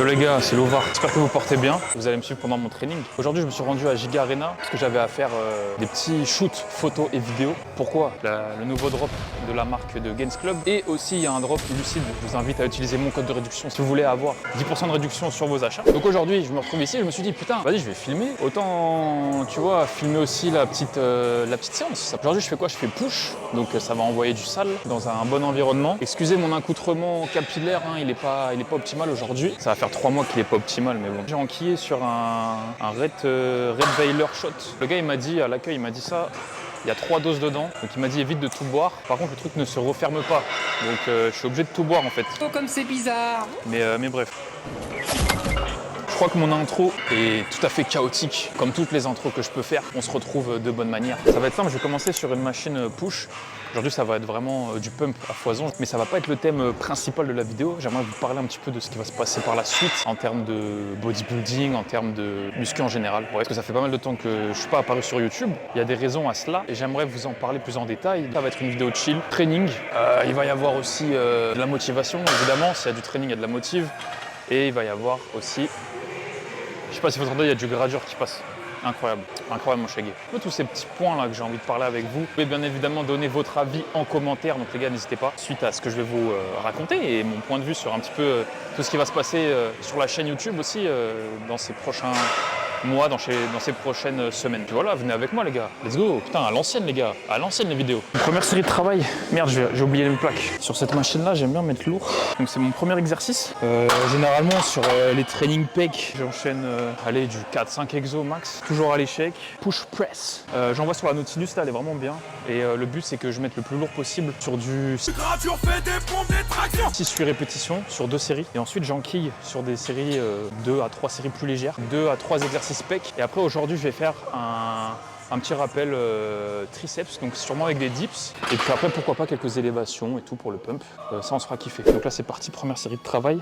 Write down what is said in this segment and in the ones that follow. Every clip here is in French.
les gars, c'est Lovar. J'espère que vous portez bien. Vous allez me suivre pendant mon training. Aujourd'hui, je me suis rendu à Giga Arena parce que j'avais à faire des petits shoots photos et vidéos. Pourquoi le nouveau drop de la marque de Gains Club et aussi il y a un drop lucide. Je vous invite à utiliser mon code de réduction si vous voulez avoir 10% de réduction sur vos achats. Donc aujourd'hui, je me retrouve ici. Je me suis dit putain, vas-y, je vais filmer. Autant, tu vois, filmer aussi la petite séance. Aujourd'hui, je fais quoi? Je fais push. Donc ça va envoyer du sale dans un bon environnement. Excusez mon accoutrement capillaire, hein, il est pas optimal aujourd'hui. Ça va faire 3 mois qu'il est pas optimal, mais bon. J'ai enquillé sur un Rottweiler shot. Le gars, il m'a dit à l'accueil, il m'a dit ça. Il y a 3 doses dedans, donc il m'a dit évite de tout boire. Par contre, le truc ne se referme pas, donc je suis obligé de tout boire en fait. Oh, comme c'est bizarre. Mais bref. Je crois que mon intro est tout à fait chaotique, comme toutes les intros que je peux faire. On se retrouve de bonne manière. Ça va être simple, je vais commencer sur une machine push. Aujourd'hui, ça va être vraiment du pump à foison, mais ça va pas être le thème principal de la vidéo. J'aimerais vous parler un petit peu de ce qui va se passer par la suite en termes de bodybuilding, en termes de muscu en général. Ouais, parce que ça fait pas mal de temps que je suis pas apparu sur YouTube. Il y a des raisons à cela et j'aimerais vous en parler plus en détail. Ça va être une vidéo chill, training. Il va y avoir aussi de la motivation, évidemment. S'il y a du training, il y a de la motive. Et il va y avoir aussi, je sais pas si vous entendez, il y a du gradure qui passe. Incroyable, incroyable mon shaggy. Tous ces petits points là que j'ai envie de parler avec vous. Vous pouvez bien évidemment donner votre avis en commentaire, donc les gars n'hésitez pas, suite à ce que je vais vous raconter et mon point de vue sur un petit peu tout ce qui va se passer sur la chaîne YouTube aussi dans ces prochains mois, dans ces prochaines semaines. Puis voilà, venez avec moi les gars, let's go. Putain, à l'ancienne les gars, à l'ancienne les vidéos. Première série de travail, merde j'ai oublié les plaques. Sur cette machine là, j'aime bien mettre lourd. Donc c'est mon premier exercice. Généralement sur les training pecs, j'enchaîne allez du 4-5 exos max, toujours à l'échec. Push press. J'envoie sur la Nautilus là, elle est vraiment bien. Et le but c'est que je mette le plus lourd possible sur du 6-8 répétitions sur 2 séries. Et ensuite j'enquille sur des séries 2 à 3 séries plus légères, 2 à 3 exercices pecs. Et après aujourd'hui je vais faire un petit rappel triceps, donc sûrement avec des dips. Et puis après pourquoi pas quelques élévations et tout pour le pump. Ça on se fera kiffer. Donc là c'est parti, première série de travail.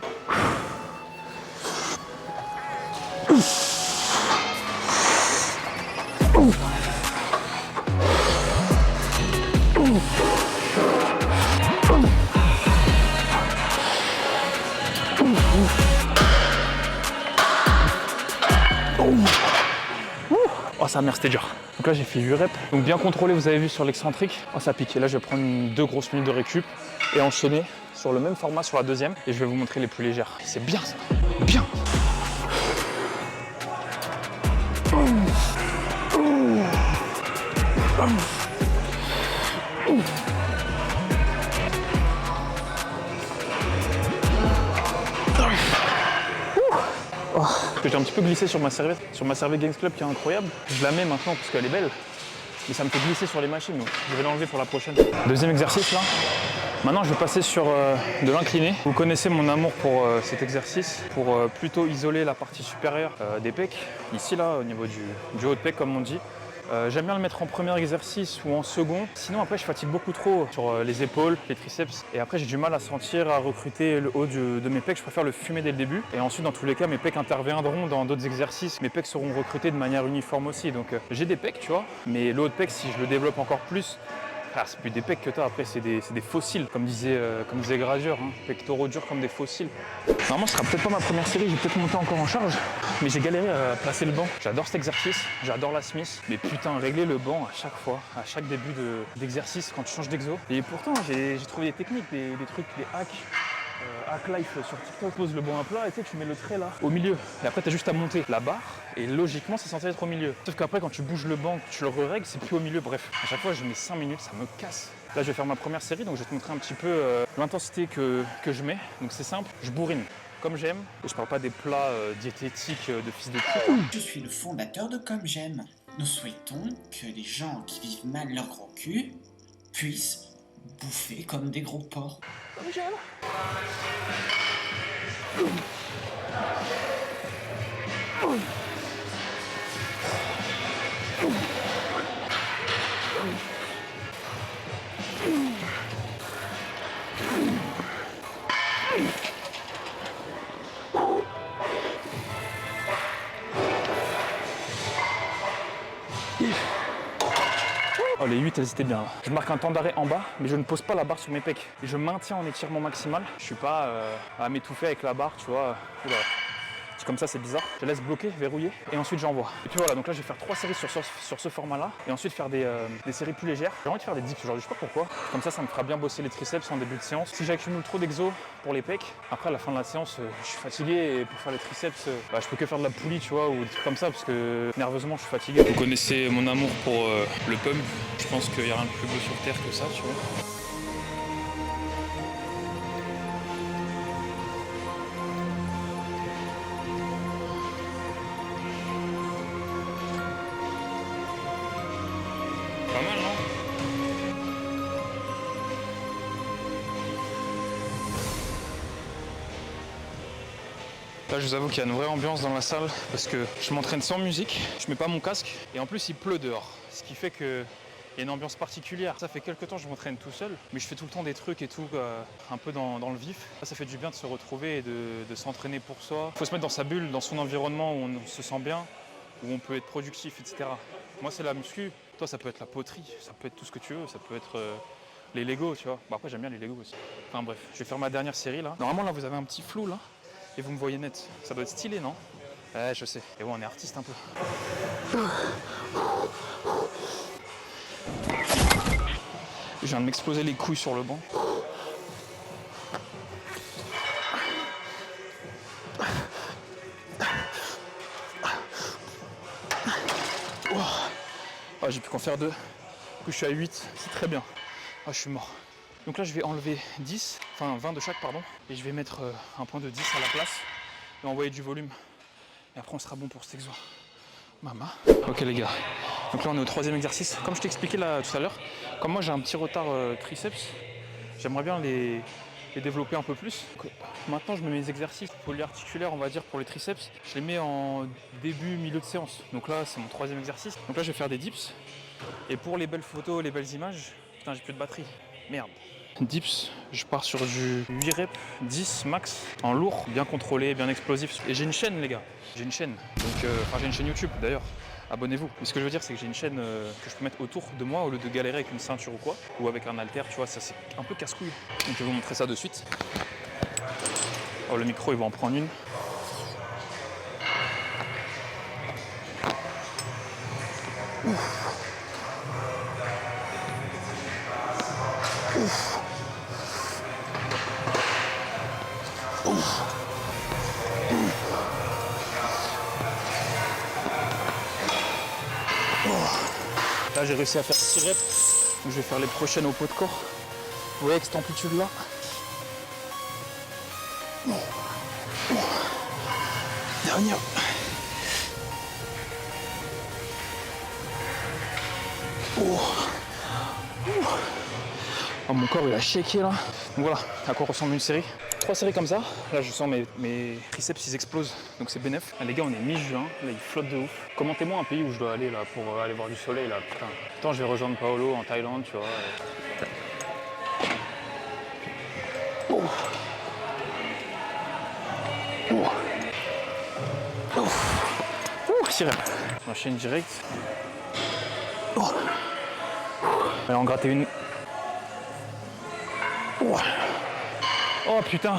Oh sa mère c'était dur. Donc là j'ai fait 8 reps. Donc bien contrôlé, vous avez vu sur l'excentrique. Oh ça pique. Et là je vais prendre 2 grosses minutes de récup et enchaîner sur le même format sur la deuxième. Et je vais vous montrer les plus légères. C'est bien ça. Bien. Oh. J'ai un petit peu glissé sur ma serviette Gains Club qui est incroyable. Je la mets maintenant parce qu'elle est belle, mais ça me fait glisser sur les machines, donc je vais l'enlever pour la prochaine. Deuxième exercice là. Maintenant je vais passer sur de l'incliné. Vous connaissez mon amour pour cet exercice, pour plutôt isoler la partie supérieure des pecs, ici là au niveau du haut de pec comme on dit. J'aime bien le mettre en premier exercice ou en second. Sinon après je fatigue beaucoup trop sur les épaules, les triceps. Et après j'ai du mal à sentir, à recruter le haut de mes pecs. Je préfère le fumer dès le début. Et ensuite dans tous les cas mes pecs interviendront dans d'autres exercices. Mes pecs seront recrutés de manière uniforme aussi. Donc j'ai des pecs tu vois. Mais le haut de pec si je le développe encore plus, c'est plus des pecs que t'as, après c'est des fossiles, comme disait Gradure, hein. Pectoraux durs comme des fossiles. Normalement ce sera peut-être pas ma première série, j'ai peut-être monté encore en charge, mais j'ai galéré à placer le banc. J'adore cet exercice, j'adore la Smith, mais putain, régler le banc à chaque fois, à chaque début d'exercice quand tu changes d'exo. Et pourtant j'ai trouvé des techniques, des trucs, des hacks. Hack Life sur TikTok, pose le banc à plat et tu mets le trait là, au milieu. Et après, tu as juste à monter la barre et logiquement, c'est censé être au milieu. Sauf qu'après, quand tu bouges le banc, tu le règles, c'est plus au milieu. Bref, à chaque fois, je mets 5 minutes, ça me casse. Là, je vais faire ma première série, donc je vais te montrer un petit peu l'intensité que je mets. Donc c'est simple, je bourrine comme j'aime. Et je parle pas des plats diététiques de fils de pute. Je suis le fondateur de Comme J'aime. Nous souhaitons que les gens qui vivent mal leur gros cul puissent bouffer comme des gros porcs. Comme j'aime. Oh, les 8 elles étaient bien là. Je marque un temps d'arrêt en bas, mais je ne pose pas la barre sur mes pecs. Et je maintiens en étirement maximal. Je suis pas à m'étouffer avec la barre, tu vois. Oula. comme ça c'est bizarre. Je laisse bloquer, verrouiller et ensuite j'envoie. Et puis voilà, donc là je vais faire 3 séries sur ce format-là et ensuite faire des séries plus légères. J'ai envie de faire des dips aujourd'hui, je sais pas pourquoi. Comme ça me fera bien bosser les triceps en début de séance. Si j'accumule trop d'exos pour les pecs, après à la fin de la séance, je suis fatigué et pour faire les triceps, je peux que faire de la poulie, tu vois, ou des trucs comme ça parce que nerveusement je suis fatigué. Vous connaissez mon amour pour le pump. Je pense qu'il n'y a rien de plus beau sur terre que ça, tu vois. Pas mal, non? Là, je vous avoue qu'il y a une vraie ambiance dans la salle parce que je m'entraîne sans musique, je mets pas mon casque et en plus il pleut dehors. Ce qui fait qu'il y a une ambiance particulière. Ça fait quelques temps que je m'entraîne tout seul, mais je fais tout le temps des trucs et tout, un peu dans le vif. Là, ça fait du bien de se retrouver et de s'entraîner pour soi. Il faut se mettre dans sa bulle, dans son environnement où on se sent bien, où on peut être productif, etc. Moi, c'est la muscu. Toi, ça peut être la poterie, ça peut être tout ce que tu veux, ça peut être les Lego, tu vois. Bon, après, j'aime bien les Lego aussi. Enfin bref, je vais faire ma dernière série là. Normalement, là, vous avez un petit flou là. Et vous me voyez net. Ça doit être stylé, non? Ouais, je sais. Et bon, on est artiste un peu. Je viens de m'exploser les couilles sur le banc. Ah, j'ai pu qu'en faire 2. Du coup, je suis à 8. C'est très bien. Ah, je suis mort. Donc là, je vais enlever 10, enfin 20 de chaque, pardon. Et je vais mettre un point de 10 à la place et envoyer du volume. Et après, on sera bon pour cet exo. Mama. Ok, les gars. Donc là, on est au 3e exercice. Comme je t'ai expliqué là tout à l'heure, comme moi, j'ai un petit retard triceps, j'aimerais bien les développer un peu plus. Donc, maintenant, je mets mes exercices polyarticulaires, on va dire, pour les triceps. Je les mets en début, milieu de séance. Donc là, c'est mon 3e exercice. Donc là, je vais faire des dips. Et pour les belles photos, les belles images, putain, j'ai plus de batterie. Merde. Dips, je pars sur du 8 reps, 10 max, en lourd, bien contrôlé, bien explosif. Et j'ai une chaîne, les gars. J'ai une chaîne. Donc, j'ai une chaîne YouTube d'ailleurs. Abonnez-vous. Mais ce que je veux dire, c'est que j'ai une chaîne que je peux mettre autour de moi au lieu de galérer avec une ceinture ou quoi, ou avec un haltère, tu vois, ça c'est un peu casse-couille. Donc je vais vous montrer ça de suite. Oh, le micro, il va en prendre une. Ouf. Ouf. Ouf. Là, j'ai réussi à faire 6 reps. Donc, je vais faire les prochaines au pot de corps. Vous voyez avec cette amplitude là. Dernière. Oh, mon corps il a shaké là. Donc voilà à quoi ressemble une série. 3 séries comme ça. Là je sens mes triceps ils explosent. Donc c'est bénef. Ah, les gars, on est mi-juin. Là ils flottent de ouf. Commentez-moi un pays où je dois aller là pour aller voir du soleil là. Putain. Attends, je vais rejoindre Paolo en Thaïlande, tu vois. Sirène. On enchaîne direct. Allez, en gratter une. Oh putain,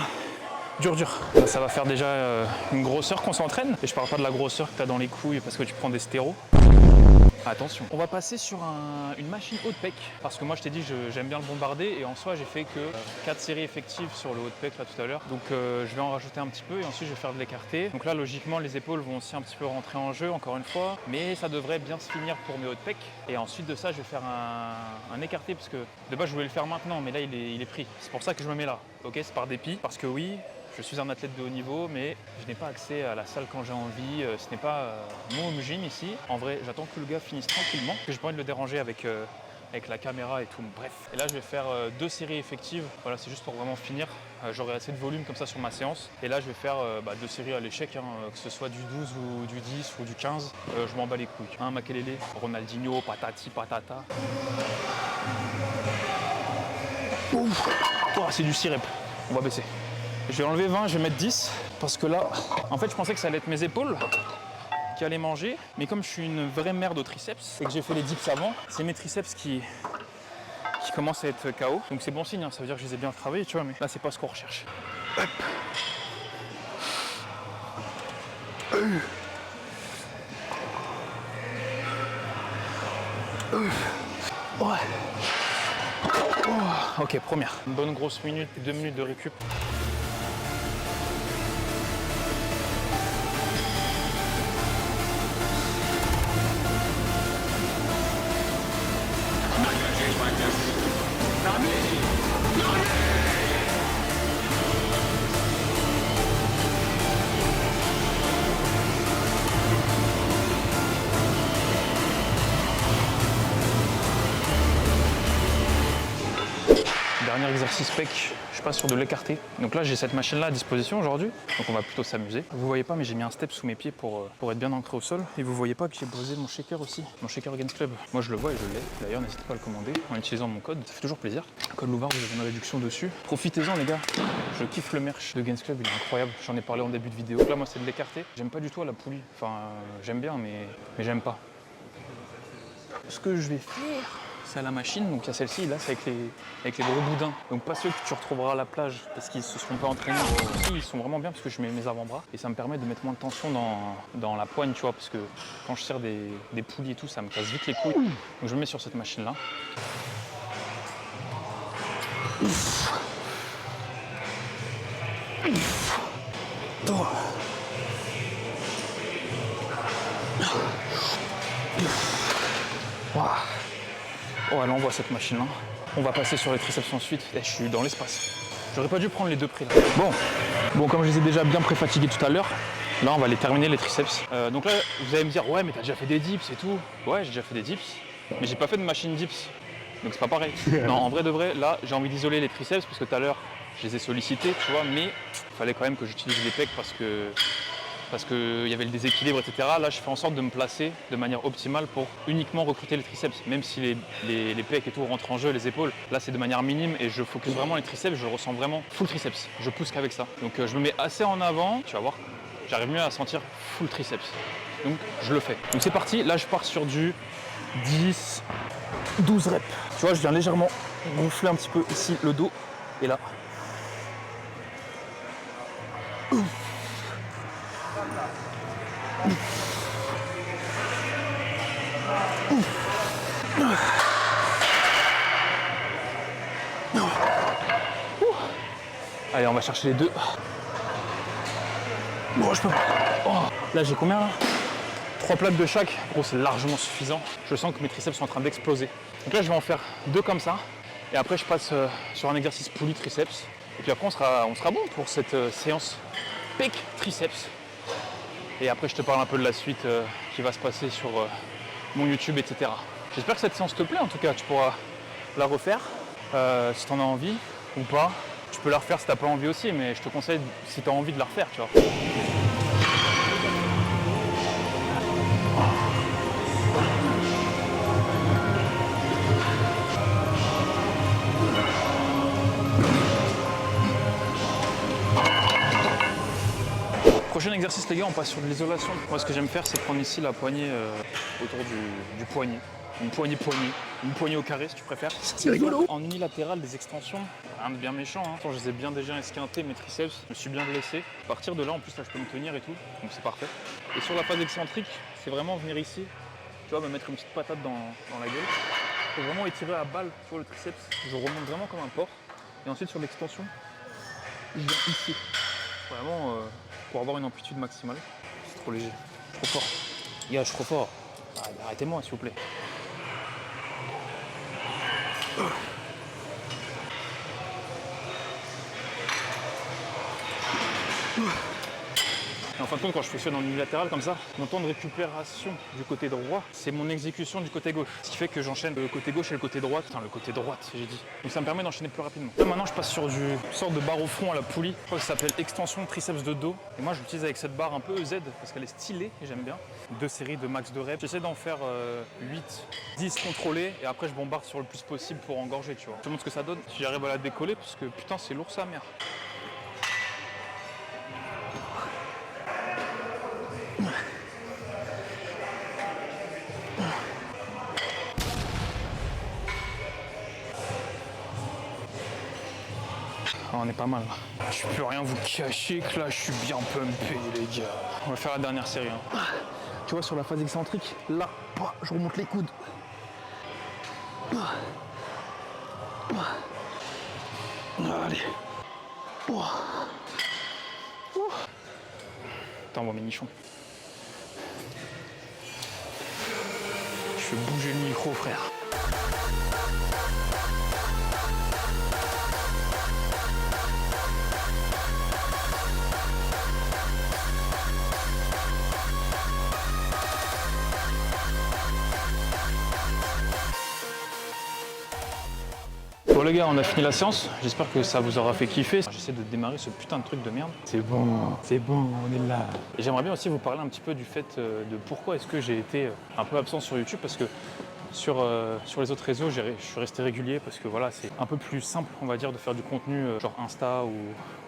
dur. Là, ça va faire déjà une grosseur qu'on s'entraîne. Et je parle pas de la grosseur que t'as dans les couilles parce que tu prends des stéros. Attention. On va passer sur une machine haut de pec. Parce que moi je t'ai dit j'aime bien le bombarder. Et en soi j'ai fait que 4 séries effectives sur le haut de pec là tout à l'heure. Donc je vais en rajouter un petit peu et ensuite je vais faire de l'écarté. Donc là logiquement les épaules vont aussi un petit peu rentrer en jeu encore une fois. Mais ça devrait bien se finir pour mes hauts de pec. Et ensuite de ça je vais faire un écarté parce que de base je voulais le faire maintenant mais là il est pris. C'est pour ça que je me mets là. Ok, c'est par dépit. Parce que oui, je suis un athlète de haut niveau, mais je n'ai pas accès à la salle quand j'ai envie. Ce n'est pas mon home gym ici. En vrai, j'attends que le gars finisse tranquillement, que j'ai pas envie de le déranger avec la caméra et tout. Bref. Et là, je vais faire 2 séries effectives. Voilà, c'est juste pour vraiment finir. J'aurai assez de volume comme ça sur ma séance. Et là, je vais faire 2 séries à l'échec, hein, que ce soit du 12 ou du 10 ou du 15. Je m'en bats les couilles. Hein, Makelele, Ronaldinho, patati, patata. Ouf. Oh, c'est du 6 reps. On va baisser. Je vais enlever 20, je vais mettre 10, parce que là, en fait, je pensais que ça allait être mes épaules qui allaient manger, mais comme je suis une vraie merde au triceps et que j'ai fait les dips avant, c'est mes triceps qui commencent à être KO. Donc c'est bon signe, hein, ça veut dire que je les ai bien travaillés, tu vois, mais là, c'est pas ce qu'on recherche. Hop. Ouais. Oh, ok, première. Une bonne grosse minute, 2 minutes de récup. Dernier exercice pec, je passe sur de l'écarté. Donc là j'ai cette machine là à disposition aujourd'hui, donc on va plutôt s'amuser. Vous voyez pas mais j'ai mis un step sous mes pieds pour être bien ancré au sol. Et vous voyez pas que j'ai posé mon shaker aussi, mon shaker Gains Club. Moi je le vois et je l'ai, d'ailleurs n'hésitez pas à le commander en utilisant mon code, ça fait toujours plaisir. Code Louvard, vous avez une réduction dessus. Profitez-en les gars, je kiffe le merch de Gains Club, il est incroyable, j'en ai parlé en début de vidéo. Donc là moi c'est de l'écarté, j'aime pas du tout à la poulie, enfin j'aime bien mais j'aime pas. Ce que je vais faire, c'est à la machine, donc il y a celle-ci, là c'est avec les gros boudins. Donc pas ceux que tu retrouveras à la plage parce qu'ils se seront pas entraînés. Ici ils sont vraiment bien parce que je mets mes avant-bras et ça me permet de mettre moins de tension dans la poigne, tu vois, parce que quand je tire des poulies et tout, ça me casse vite les couilles. Donc je me mets sur cette machine-là. Oh, elle envoie cette machine-là. On va passer sur les triceps ensuite. Et je suis dans l'espace. J'aurais pas dû prendre les deux prix là. Bon, comme je les ai déjà bien pré-fatigués tout à l'heure, là on va les terminer les triceps. Donc là, vous allez me dire, ouais, mais t'as déjà fait des dips et tout. Ouais, j'ai déjà fait des dips, mais j'ai pas fait de machine dips. Donc c'est pas pareil. Non, en vrai de vrai, là, j'ai envie d'isoler les triceps parce que tout à l'heure, je les ai sollicités, tu vois, mais il fallait quand même que j'utilise les pecs parce qu'il y avait le déséquilibre, etc. Là, je fais en sorte de me placer de manière optimale pour uniquement recruter les triceps. Même si les pecs et tout rentrent en jeu, les épaules, là, c'est de manière minime et je focus vraiment les triceps, je ressens vraiment full triceps. Je pousse qu'avec ça. Donc, je me mets assez en avant, tu vas voir, j'arrive mieux à sentir full triceps. Donc, je le fais. Donc, c'est parti. Là, je pars sur du 10, 12 reps. Tu vois, je viens légèrement gonfler un petit peu ici le dos et là. Allez, on va chercher les deux. Bon, je peux. Oh. Là, j'ai combien là 3 plaques de chaque. Gros, c'est largement suffisant. Je sens que mes triceps sont en train d'exploser. Donc là, je vais en faire 2 comme ça. Et après, je passe sur un exercice poulie triceps. Et puis après, on sera bon pour cette séance pec triceps. Et après, je te parle un peu de la suite qui va se passer sur mon YouTube, etc. J'espère que cette séance te plaît. En tout cas, tu pourras la refaire si tu en as envie ou pas. Tu peux la refaire si tu n'as pas envie aussi, mais je te conseille si tu as envie de la refaire, tu vois. Prochain exercice les gars, on passe sur de l'isolation. Moi ce que j'aime faire c'est prendre ici la poignée autour du poignet. Une poignée au carré si tu préfères. C'est rigolo. En unilatéral des extensions, rien de bien méchant. Hein. Je les ai bien déjà esquintés mes triceps, je me suis bien blessé. À partir de là en plus là je peux me tenir et tout, donc c'est parfait. Et sur la phase excentrique, c'est vraiment venir ici, tu vois, me mettre une petite patate dans la gueule. Faut vraiment étirer à balle sur le triceps. Je remonte vraiment comme un porc. Et ensuite sur l'extension, je viens ici. Vraiment pour avoir une amplitude maximale. C'est trop léger. Trop fort. Gars, je suis trop fort. Arrêtez-moi s'il vous plaît. Et en fin de compte, quand je fonctionne en unilatéral comme ça, mon temps de récupération du côté droit, c'est mon exécution du côté gauche. Ce qui fait que j'enchaîne le côté gauche et le côté droit. Enfin, le côté droite, j'ai dit. Donc ça me permet d'enchaîner plus rapidement. Là maintenant, je passe sur une sorte de barre au front à la poulie. Je crois que ça s'appelle extension triceps de dos. Et moi, je l'utilise avec cette barre un peu EZ parce qu'elle est stylée et j'aime bien. 2 séries de max de reps. J'essaie d'en faire 8, 10 contrôlés et après je bombarde sur le plus possible pour engorger, tu vois. Je te montre ce que ça donne si j'arrive à la décoller parce que putain, c'est lourd sa mère. Ah, on est pas mal là. Je peux rien vous cacher que là je suis bien pumpé les gars. On va faire la dernière série. Hein. Tu vois sur la phase excentrique, là, je remonte les coudes. Allez. Attends, mes nichons. Je fais bouger le micro, frère. Bon les gars, on a fini la séance, j'espère que ça vous aura fait kiffer. J'essaie de démarrer ce putain de truc de merde. C'est bon, on est là. Et j'aimerais bien aussi vous parler un petit peu du fait de pourquoi est-ce que j'ai été un peu absent sur YouTube, parce que sur les autres réseaux, je suis resté régulier parce que voilà, c'est un peu plus simple, on va dire, de faire du contenu genre Insta ou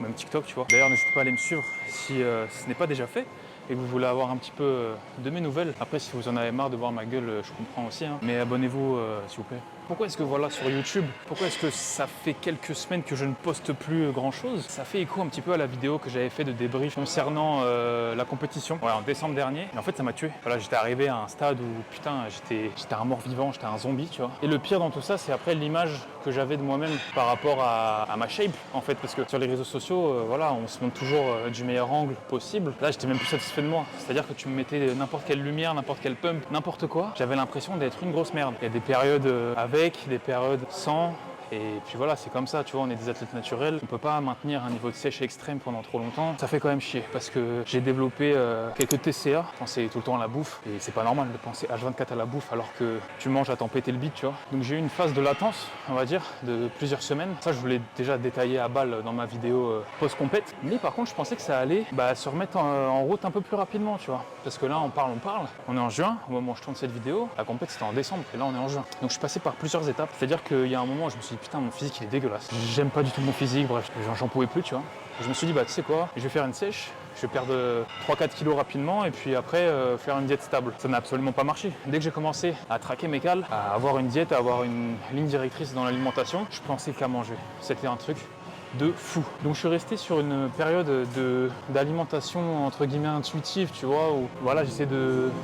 même TikTok, tu vois. D'ailleurs, n'hésitez pas à aller me suivre si ce n'est pas déjà fait et que vous voulez avoir un petit peu de mes nouvelles. Après, si vous en avez marre de voir ma gueule, je comprends aussi, hein. Mais abonnez-vous, s'il vous plaît. Pourquoi est-ce que voilà, sur YouTube, pourquoi est-ce que ça fait quelques semaines que je ne poste plus grand-chose? Ça fait écho un petit peu à la vidéo que j'avais fait de débrief concernant la compétition, en décembre dernier. Et en fait, ça m'a tué. Voilà, j'étais arrivé à un stade où, putain, j'étais un mort-vivant, j'étais un zombie, tu vois. Et le pire dans tout ça, c'est après l'image que j'avais de moi-même par rapport à ma shape, en fait. Parce que sur les réseaux sociaux, voilà, on se montre toujours du meilleur angle possible. Là, j'étais même plus satisfait de moi. C'est-à-dire que tu me mettais n'importe quelle lumière, n'importe quelle pump, n'importe quoi. J'avais l'impression d'être une grosse merde. Il y a des périodes avec, des périodes sans. Et puis voilà, c'est comme ça, tu vois, on est des athlètes naturels, on peut pas maintenir un niveau de sèche extrême pendant trop longtemps. Ça fait quand même chier parce que j'ai développé quelques TCA, penser tout le temps à la bouffe, et c'est pas normal de penser H24 à la bouffe alors que tu manges à t'en péter le bide, tu vois. Donc j'ai eu une phase de latence, on va dire, de plusieurs semaines. Ça, je voulais déjà détailler à balle dans ma vidéo post-compète. Mais par contre, je pensais que ça allait se remettre en route un peu plus rapidement, tu vois. Parce que là, on parle, on est en juin, au moment où je tourne cette vidéo, la compète c'était en décembre, et là on est en juin. Donc je suis passé par plusieurs étapes, c'est-à-dire qu'il y a un moment où je me suis dit, putain, mon physique il est dégueulasse. J'aime pas du tout mon physique, bref, j'en pouvais plus, tu vois. Je me suis dit, tu sais quoi, je vais faire une sèche, je vais perdre 3-4 kilos rapidement et puis après faire une diète stable. Ça n'a absolument pas marché. Dès que j'ai commencé à traquer mes cales, à avoir une diète, à avoir une ligne directrice dans l'alimentation, je pensais qu'à manger. C'était un truc de fou. Donc je suis resté sur une période d'alimentation entre guillemets intuitive, tu vois, où voilà, j'essaie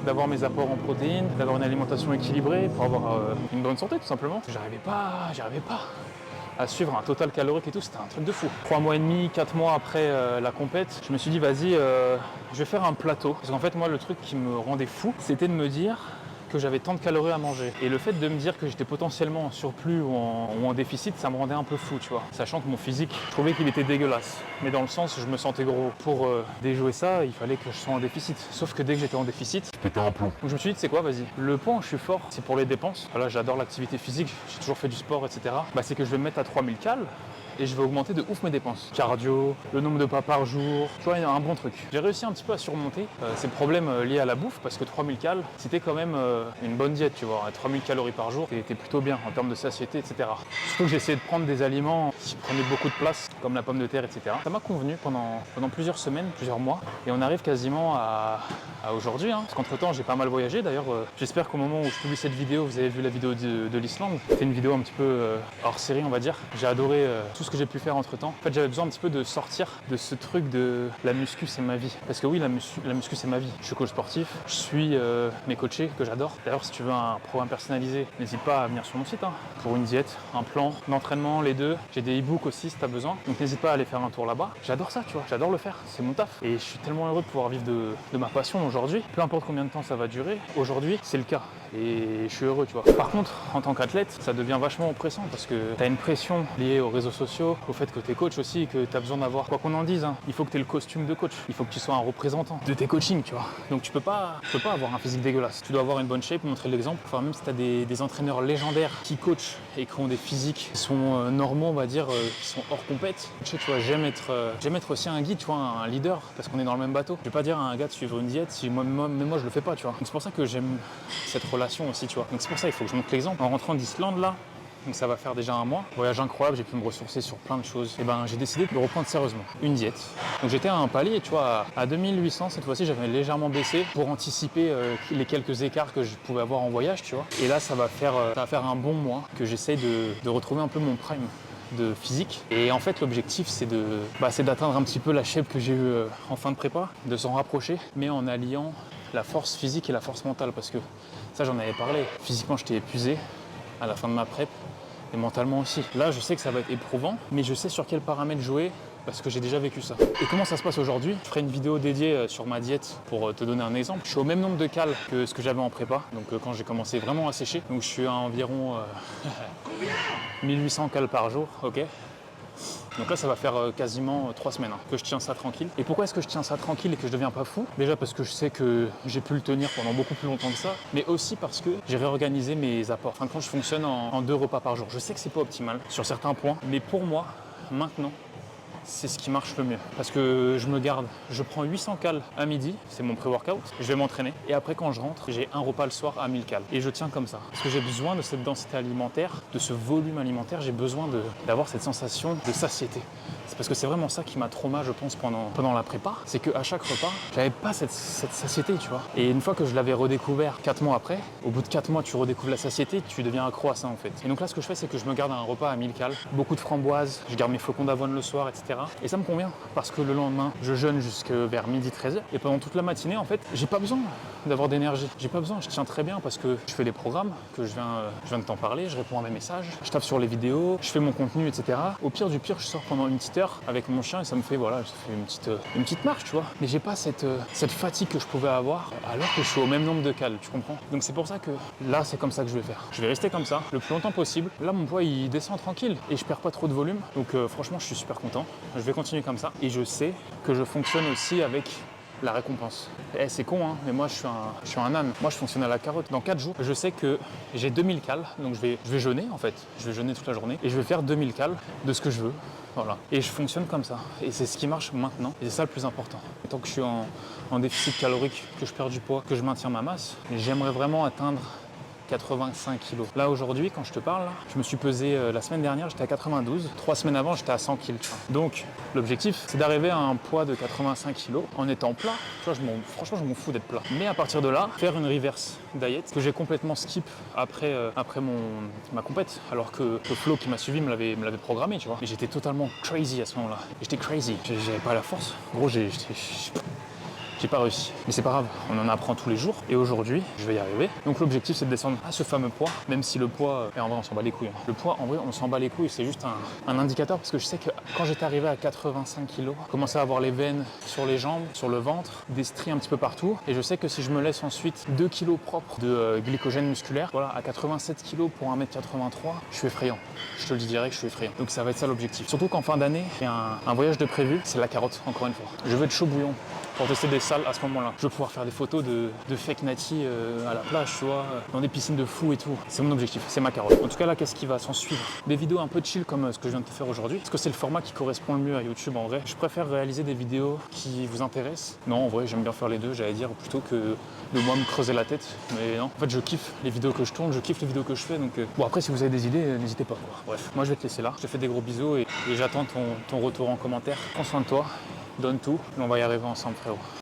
d'avoir mes apports en protéines, d'avoir une alimentation équilibrée pour avoir une bonne santé tout simplement. J'arrivais pas à suivre un total calorique et tout, c'était un truc de fou. 3 mois et demi, 4 mois après la compète, je me suis dit vas-y, je vais faire un plateau. Parce qu'en fait moi le truc qui me rendait fou, c'était de me dire que j'avais tant de calories à manger. Et le fait de me dire que j'étais potentiellement en surplus ou en déficit, ça me rendait un peu fou, tu vois. Sachant que mon physique, je trouvais qu'il était dégueulasse. Mais dans le sens, je me sentais gros. Pour déjouer ça, il fallait que je sois en déficit. Sauf que dès que j'étais en déficit, Péter un plomb. donc je me suis dit, tu sais quoi, vas-y. Le point où je suis fort, c'est pour les dépenses. Voilà, j'adore l'activité physique, j'ai toujours fait du sport, etc. C'est que je vais me mettre à 3000 cales et je vais augmenter de ouf mes dépenses. Cardio, le nombre de pas par jour, tu vois, il y a un bon truc. J'ai réussi un petit peu à surmonter ces problèmes liés à la bouffe parce que 3000 cales, c'était quand même une bonne diète, tu vois. 3000 calories par jour, t'es plutôt bien en termes de satiété, etc. Surtout que j'ai essayé de prendre des aliments qui prenaient beaucoup de place, comme la pomme de terre, etc. Ça m'a convenu pendant plusieurs semaines, plusieurs mois, et on arrive quasiment à aujourd'hui, hein. Parce qu'entre temps, j'ai pas mal voyagé. D'ailleurs, j'espère qu'au moment où je publie cette vidéo, vous avez vu la vidéo de l'Islande. C'était une vidéo un petit peu hors série, on va dire. J'ai adoré tout ce que j'ai pu faire entre temps. En fait, j'avais besoin un petit peu de sortir de ce truc de la muscu, c'est ma vie. Parce que oui, la muscu, c'est ma vie. Je suis coach sportif, je suis mes coachés que j'adore. D'ailleurs, si tu veux un programme personnalisé, n'hésite pas à venir sur mon site, hein, pour une diète, un plan d'entraînement, les deux. J'ai des e-books aussi si tu as besoin. Donc n'hésite pas à aller faire un tour là-bas. J'adore ça, tu vois, j'adore le faire. C'est mon taf. Et je suis tellement heureux de pouvoir vivre de ma passion aujourd'hui. Peu importe combien de temps ça va durer, aujourd'hui, c'est le cas. Et je suis heureux, tu vois. Par contre, en tant qu'athlète, ça devient vachement oppressant parce que tu as une pression liée aux réseaux sociaux, au fait que tu es coach aussi, que tu as besoin d'avoir, quoi qu'on en dise, hein, il faut que tu aies le costume de coach. Il faut que tu sois un représentant de tes coachings, tu vois. Donc tu peux pas avoir un physique dégueulasse. Tu dois avoir une bonne shape, montrer l'exemple. Enfin, même si tu as des entraîneurs légendaires qui coachent et qui ont des physiques qui sont normaux, on va dire, qui sont hors compète. Tu vois, j'aime être aussi un guide, tu vois, un leader, parce qu'on est dans le même bateau. Je vais pas dire à un gars de suivre une diète si moi je le fais pas, tu vois. Donc c'est pour ça que j'aime cette relation aussi, tu vois. Donc c'est pour ça qu'il faut que je montre l'exemple. En rentrant d'Islande là, donc ça va faire déjà un mois, voyage incroyable, j'ai pu me ressourcer sur plein de choses. Et j'ai décidé de reprendre sérieusement une diète. Donc j'étais à un palier, tu vois, à 2800, cette fois-ci j'avais légèrement baissé pour anticiper les quelques écarts que je pouvais avoir en voyage, tu vois. Et là ça va faire un bon mois que j'essaye de retrouver un peu mon prime. de physique. Et en fait, l'objectif, c'est d'atteindre un petit peu la shape que j'ai eue en fin de prépa, de s'en rapprocher, mais en alliant la force physique et la force mentale, parce que ça, j'en avais parlé. Physiquement, j'étais épuisé à la fin de ma prep, et mentalement aussi. Là, je sais que ça va être éprouvant, mais je sais sur quels paramètres jouer, parce que j'ai déjà vécu ça. Et comment ça se passe aujourd'hui? Je ferai une vidéo dédiée sur ma diète pour te donner un exemple. Je suis au même nombre de cales que ce que j'avais en prépa, donc quand j'ai commencé vraiment à sécher. Donc je suis à environ 1800 cales par jour, ok. Donc là, ça va faire quasiment 3 semaines que je tiens ça tranquille. Et pourquoi est-ce que je tiens ça tranquille et que je deviens pas fou? Déjà parce que je sais que j'ai pu le tenir pendant beaucoup plus longtemps que ça, mais aussi parce que j'ai réorganisé mes apports. Enfin, quand je fonctionne en 2 repas par jour, je sais que c'est pas optimal sur certains points, mais pour moi, maintenant, c'est ce qui marche le mieux. Parce que je me garde, je prends 800 cales à midi, c'est mon pré-workout, je vais m'entraîner. Et après, quand je rentre, j'ai un repas le soir à 1000 cales. Et je tiens comme ça. Parce que j'ai besoin de cette densité alimentaire, de ce volume alimentaire, j'ai besoin d'avoir cette sensation de satiété. C'est parce que c'est vraiment ça qui m'a trauma, je pense, pendant la prépa. C'est qu'à chaque repas, j'avais pas cette satiété, tu vois. Et une fois que je l'avais redécouvert 4 mois après, au bout de 4 mois, tu redécouvres la satiété, tu deviens accro à ça en fait. Et donc là, ce que je fais, c'est que je me garde un repas à 1000 cales, beaucoup de framboises, je garde mes flocons d'avoine le soir, etc. Et ça me convient parce que le lendemain, je jeûne jusqu'à vers midi 13h. Et pendant toute la matinée, en fait, j'ai pas besoin d'avoir d'énergie. J'ai pas besoin, je tiens très bien parce que je fais les programmes, que je viens de t'en parler, je réponds à mes messages, je tape sur les vidéos, je fais mon contenu, etc. Au pire du pire, je sors pendant une petite heure avec mon chien et ça me fait, voilà, ça fait une petite marche, tu vois. Mais j'ai pas cette fatigue que je pouvais avoir alors que je suis au même nombre de cales, tu comprends? Donc c'est pour ça que là, c'est comme ça que je vais faire. Je vais rester comme ça le plus longtemps possible. Là, mon poids, il descend tranquille et je perds pas trop de volume. Donc franchement, je suis super content. Je vais continuer comme ça. Et je sais que je fonctionne aussi avec la récompense. C'est con, hein, mais moi je suis un âne. Moi je fonctionne à la carotte. Dans 4 jours, je sais que j'ai 2000 cales, donc je vais jeûner en fait. Je vais jeûner toute la journée et je vais faire 2000 cales de ce que je veux. Voilà. Et je fonctionne comme ça. Et c'est ce qui marche maintenant. Et c'est ça le plus important. Tant que je suis en déficit calorique, que je perds du poids, que je maintiens ma masse, j'aimerais vraiment atteindre 85 kg. Là aujourd'hui, quand je te parle, je me suis pesé la semaine dernière, j'étais à 92. 3 semaines avant, j'étais à 100 kg. Donc l'objectif, c'est d'arriver à un poids de 85 kg en étant plat. Tu vois, franchement, je m'en fous d'être plat. Mais à partir de là, faire une reverse diet que j'ai complètement skip après ma compète. Alors que Flo qui m'a suivi me l'avait programmé, tu vois. Et j'étais totalement crazy à ce moment-là. J'étais crazy. J'avais pas la force. Gros, j'ai pas réussi. Mais c'est pas grave, on en apprend tous les jours. Et aujourd'hui, je vais y arriver. Donc l'objectif, c'est de descendre à ce fameux poids, même si le poids, et en vrai, on s'en bat les couilles. Hein. Le poids, en vrai, on s'en bat les couilles. C'est juste un indicateur parce que je sais que quand j'étais arrivé à 85 kg, je commençais à avoir les veines sur les jambes, sur le ventre, des stries un petit peu partout. Et je sais que si je me laisse ensuite 2 kg propres de glycogène musculaire, voilà, à 87 kg pour 1m83, je suis effrayant. Je te le dis direct, je suis effrayant. Donc ça va être ça l'objectif. Surtout qu'en fin d'année, il y a un voyage de prévu, c'est la carotte, encore une fois. Je veux être chaud bouillon pour tester des salles à ce moment-là. Je veux pouvoir faire des photos de fake nati à la plage, tu vois, dans des piscines de fous et tout. C'est mon objectif, c'est ma carotte. En tout cas là, qu'est-ce qui va s'en suivre? Des vidéos un peu chill comme ce que je viens de te faire aujourd'hui, parce que c'est le format qui correspond le mieux à YouTube en vrai. Je préfère réaliser des vidéos qui vous intéressent. Non, en vrai, j'aime bien faire les deux, j'allais dire, plutôt que de moi me creuser la tête. Mais non, en fait, je kiffe les vidéos que je tourne, je kiffe les vidéos que je fais. Donc bon, après, si vous avez des idées, n'hésitez pas, quoi. Bref, moi je vais te laisser là. Je te fais des gros bisous et j'attends ton retour en commentaire. Prends soin de toi, donne tout, et on va y arriver ensemble, frérot.